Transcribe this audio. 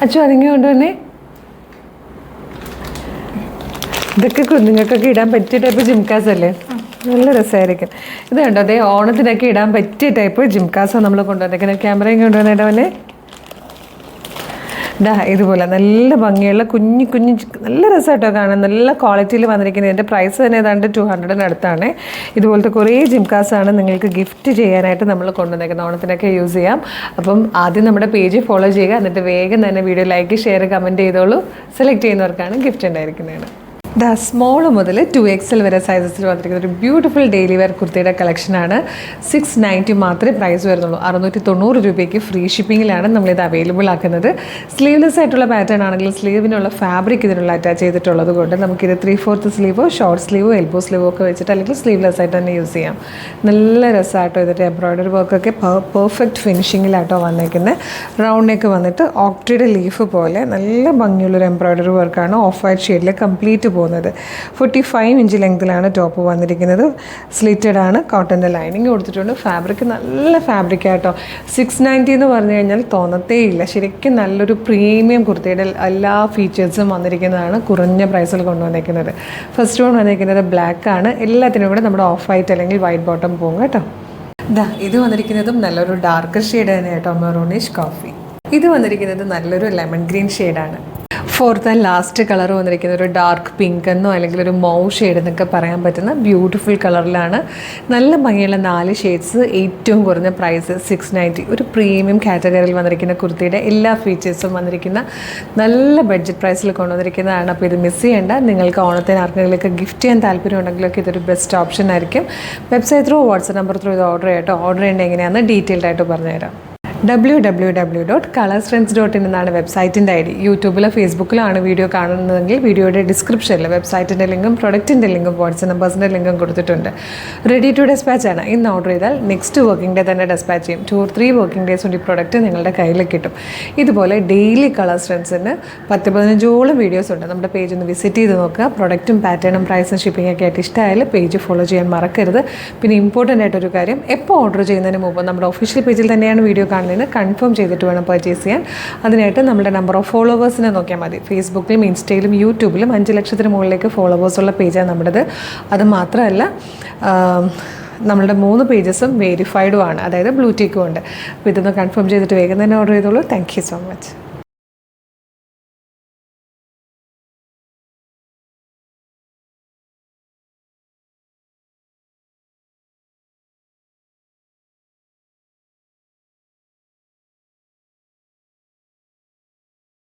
അച്ഛൻ അതിങ്ങ് കൊണ്ടുവന്നേ. ഇതൊക്കെ കുഞ്ഞുങ്ങൾക്കൊക്കെ ഇടാൻ പറ്റിയ ടൈപ്പ് ജിംകാസ് അല്ലേ? നല്ല രസമായിരിക്കും. ഇത് കണ്ടോ, അതേ ഓണത്തിനൊക്കെ ഇടാൻ പറ്റിയ ടൈപ്പ് ജിംകാസാണ് നമ്മൾ കൊണ്ടുവന്നേക്കുന്നത്. ക്യാമറയും കൊണ്ടുവന്നേട്ടവനെ. ഇതുപോലെ നല്ല ഭംഗിയുള്ള കുഞ്ഞു കുഞ്ഞു നല്ല രസമായിട്ടോ കാണാൻ, നല്ല ക്വാളിറ്റിയിൽ വന്നിരിക്കുന്നത്. ഇതിൻ്റെ പ്രൈസ് തന്നെ ഏതാണ്ട് 200 അടുത്താണ്. ഇതുപോലത്തെ കുറേ ജിംകാസാണ് നിങ്ങൾക്ക് ഗിഫ്റ്റ് ചെയ്യാനായിട്ട് നമ്മൾ കൊണ്ടുവന്നേക്കുന്നത്. ഓണത്തിനൊക്കെ യൂസ് ചെയ്യാം. അപ്പം ആദ്യം നമ്മുടെ പേജ് ഫോളോ ചെയ്യുക, എന്നിട്ട് വേഗം തന്നെ വീഡിയോ ലൈക്ക്, ഷെയർ, കമൻറ്റ് ചെയ്തോളൂ. സെലക്ട് ചെയ്യുന്നവർക്കാണ് ഗിഫ്റ്റ് ഉണ്ടായിരിക്കുന്നത്. സ്മോൾ മുതൽ 2XL വരെ സൈസസിൽ വന്നിരിക്കുന്ന ഒരു ബ്യൂട്ടിഫുൾ ഡെയിലി വെയർ കുർത്തിയുടെ കളക്ഷനാണ്. 690 മാത്രമേ പ്രൈസ് വരുന്നുള്ളൂ. 690 രൂപയ്ക്ക് ഫ്രീ ഷിപ്പിങ്ങിലാണ് നമ്മളിത് അവൈലബിൾ ആക്കുന്നത്. സ്ലീവ്ലെസ് ആയിട്ടുള്ള പാറ്റേൺ ആണെങ്കിൽ സ്ലീവിനുള്ള ഫാബ്രിക് ഇതിനുള്ള അറ്റാച്ച് ചെയ്തിട്ടുള്ളത് കൊണ്ട് നമുക്കിത് 3/4 സ്ലീവോ ഷോർട്ട് സ്ലീവോ എൽബോ സ്ലീവോ ഒക്കെ വെച്ചിട്ട് അല്ലെങ്കിൽ സ്ലീവ്ലെസ് ആയിട്ട് തന്നെ യൂസ് ചെയ്യാം. നല്ല രസമായിട്ടോ ഇതിൻ്റെ എംബ്രോയ്ഡറി വർക്കൊക്കെ പെർഫെക്റ്റ് ഫിനിഷിങ്ങിലാട്ടോ വന്നേക്കുന്നത്. റൗണ്ട് നെക്ക് വന്നിട്ട് ഓക്ട്രിയുടെ ലീഫ് പോലെ നല്ല ഭംഗിയുള്ളൊരു എംബ്രോയ്ഡറി വർക്കാണ്. ഓഫ് വൈറ്റ് ഷെയ്ഡിൽ കംപ്ലീറ്റ് പോകുന്നത്. 45 ഇഞ്ച് ലെങ്തിലാണ് ടോപ്പ് വന്നിരിക്കുന്നത്. സ്ലിറ്റഡ് ആണ്. കോട്ടൻ്റെ ലൈനിങ് കൊടുത്തിട്ടുണ്ട്. ഫാബ്രിക് നല്ല ഫാബ്രിക്കായിട്ടോ. 690 എന്ന് പറഞ്ഞു കഴിഞ്ഞാൽ തോന്നത്തേ ഇല്ല. ശരിക്കും നല്ലൊരു പ്രീമിയം കുർത്തിയുടെ എല്ലാ ഫീച്ചേഴ്സും വന്നിരിക്കുന്നതാണ് കുറഞ്ഞ പ്രൈസിൽ കൊണ്ടുവന്നിരിക്കുന്നത്. ഫസ്റ്റ് വൺ വന്നിരിക്കുന്നത് ബ്ലാക്ക് ആണ്. എല്ലാത്തിനും കൂടെ നമ്മുടെ ഓഫ് വൈറ്റ് അല്ലെങ്കിൽ വൈറ്റ് ബോട്ടം പോകും കേട്ടോ. ഇത് വന്നിരിക്കുന്നതും നല്ലൊരു ഡാർക്കർ ഷെയ്ഡ് തന്നെ കേട്ടോ, മെറൂണിഷ് കോഫി. ഇത് വന്നിരിക്കുന്നത് നല്ലൊരു ലെമൺ ഗ്രീൻ ഷെയ്ഡാണ്. ഫോർത്ത് ആൻഡ് ലാസ്റ്റ് കളർ വന്നിരിക്കുന്ന ഒരു ഡാർക്ക് പിങ്ക് എന്നോ അല്ലെങ്കിൽ ഒരു മൗ ഷെയ്ഡ് എന്നൊക്കെ പറയാൻ പറ്റുന്ന ബ്യൂട്ടിഫുൾ കളറിലാണ്. നല്ല ഭംഗിയുള്ള 4 ഷെയ്ഡ്സ്. ഏറ്റവും കുറഞ്ഞ പ്രൈസ് 690. ഒരു പ്രീമിയം കാറ്റഗറിയിൽ വന്നിരിക്കുന്ന കുർത്തിയുടെ എല്ലാ ഫീച്ചേഴ്സും വന്നിരിക്കുന്ന നല്ല ബഡ്ജറ്റ് പ്രൈസിൽ കൊണ്ടുവന്നിരിക്കുന്നതാണ്. അപ്പോൾ ഇത് മിസ് ചെയ്യേണ്ട. നിങ്ങൾക്ക് ഓണത്തിന് ആർക്കെങ്കിലൊക്കെ ഗിഫ്റ്റ് ചെയ്യാൻ താല്പര്യം ഉണ്ടെങ്കിലൊക്കെ ഇതൊരു ബെസ്റ്റ് ഓപ്ഷൻ ആയിരിക്കും. Website through, WhatsApp number through ഇത് ഓർഡർ ചെയ്യട്ടോ. ഓർഡർ ചെയ്യേണ്ടത് എങ്ങനെയാണെന്ന് ഡീറ്റെയിൽഡ് ആയിട്ട് പറഞ്ഞുതരാം. www.colorsfriends.in എന്നാണ് വെബ്സൈറ്റിൻ്റെ ID. യൂട്യൂബിലോ ഫേസ്ബുക്കിലോ ആണ് വീഡിയോ കാണുന്നതെങ്കിൽ വീഡിയോയുടെ ഡിസ്ക്രിപ്ഷനിൽ വെബ്സൈറ്റിൻ്റെ ലിങ്കും പ്രൊഡക്റ്റിൻ്റെ ലിങ്കും വാട്സ്ആപ്പ് നമ്പേഴ്സിൻ്റെ ലിങ്കും കൊടുത്തിട്ടുണ്ട്. റെഡി ടു ഡെസ്പാച്ച് ആണ്. ഇന്ന് ഓർഡർ ചെയ്താൽ നെക്സ്റ്റ് വർക്കിംഗ് ഡേ തന്നെ ഡെസ്പാച്ച് ചെയ്യും. 2 or 3 വർക്കിംഗ് ഡേയ്സ് കൊണ്ട് ഈ പ്രൊഡക്റ്റ് നിങ്ങളുടെ കയ്യിൽ കിട്ടും. ഇതുപോലെ ഡെയിലി കളേഴ്സ് ഫ്രണ്ട്സിന് 10-15ഓളം വീഡിയോസ് ഉണ്ട്. നമ്മുടെ പേജ് ഒന്ന് വിസിറ്റ് ചെയ്ത് നോക്കുക. പ്രൊഡക്റ്റും പാറ്റേണും പ്രൈസും ഷിപ്പിംഗ് ഒക്കെ ആയിട്ട് ഇഷ്ടമായാലും പേജ് ഫോളോ ചെയ്യാൻ മറക്കരുത്. പിന്നെ ഇമ്പോർട്ടൻ്റ് ആയിട്ടൊരു കാര്യം, എപ്പോൾ ഓർഡർ ചെയ്യുന്നതിന് മുമ്പ് നമ്മുടെ ഒഫീഷ്യൽ പേജിൽ തന്നെയാണ് വീഡിയോ കാണുന്നത്, കൺഫേം ചെയ്തിട്ട് വേണം പർച്ചേസ് ചെയ്യാൻ. അതിനായിട്ട് നമ്മുടെ നമ്പർ ഓഫ് ഫോളോവേഴ്സിനെ നോക്കിയാൽ മതി. ഫേസ്ബുക്കിലും ഇൻസ്റ്റയിലും യൂട്യൂബിലും 5 ലക്ഷത്തിന് മുകളിലേക്ക് ഫോളോവേഴ്സുള്ള പേജാണ് നമ്മുടേത്. അത് മാത്രമല്ല നമ്മളുടെ 3 പേജസും വെരിഫൈഡും ആണ്, അതായത് ബ്ലൂ ടിക്കും ഉണ്ട്. അപ്പോൾ ഇതൊന്ന് കൺഫേം ചെയ്തിട്ട് വേഗം തന്നെ ഓർഡർ ചെയ്തോളൂ. Thank you so much.